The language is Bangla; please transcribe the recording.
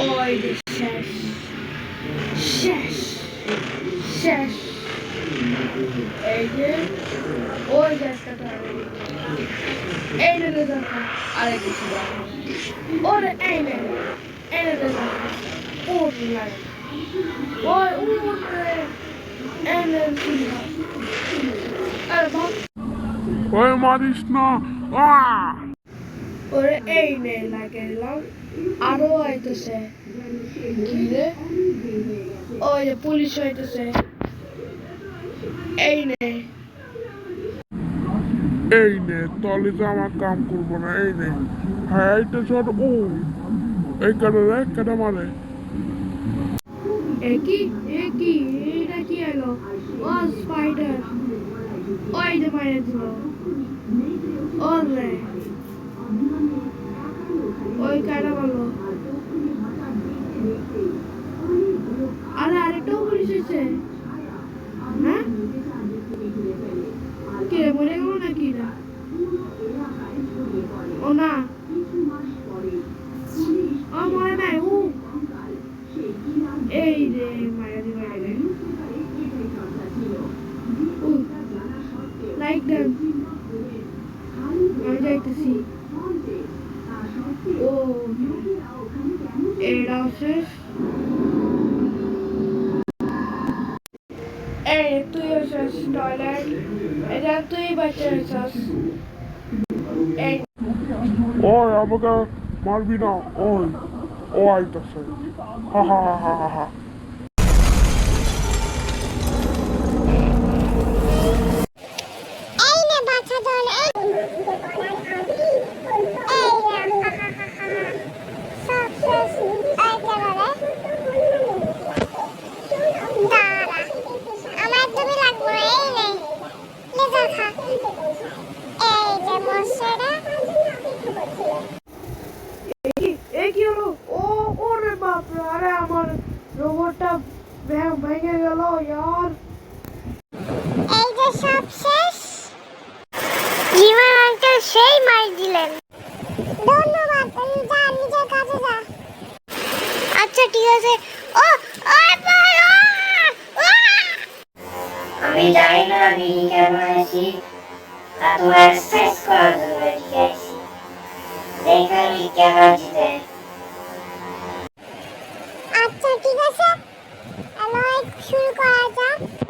ওই যে শেষ শেষ শেষ এই যে ওই যে একটা এই নে দেখা আরে কিছু ওরে এই নে দেখা ওরে লাগে ওই ওরে এই নে আরে বাপ ওই মারিস না ওরে এই নে লাগে দিলাম আরো আইতেছে কি রে ওই যে পুলিশ হইতেছে এই নে তলে তো আমার কাম করবো না এই নে হ্যাঁ এইটা ছোট ও এই কাটা রে কাটা মারে একই এটা কি এলো ও স্পাইডার ওই যে মারে দিল ওরে ওই কাটা মারলো আরেকটাও পুলিশ হয়েছে হ্যাঁ কে মরে গেল নাকি না ও না ও মরে নাই ও এই রে মায়া দি মায়া লাইক দেন আমি যাইতেছি ও এটা শেষ এই তুই শেষ টয়লেট এটা তুই বাচ্চা শেষ এই ওই আমাকে মারবি না ওই ও আইতাছে হা হা হা হা হা হা কি হলো ও ওরে বাপরে আরে আমার রোবটটা ভেঙে গেল यार এই যে সব শেষ জীবন আঙ্কেল সেই মার দিলেন ধন্যবাদ তুমি যা নিজের কাছে যা আচ্ছা ঠিক আছে ও ভাই আমি জানি না আমি কেন আছি তা তোমার শেষ করার জন্য ঠিক আছি দেখা আমি কেন জিতে আচ্ছা ঠিক আছে শুরু করা যাক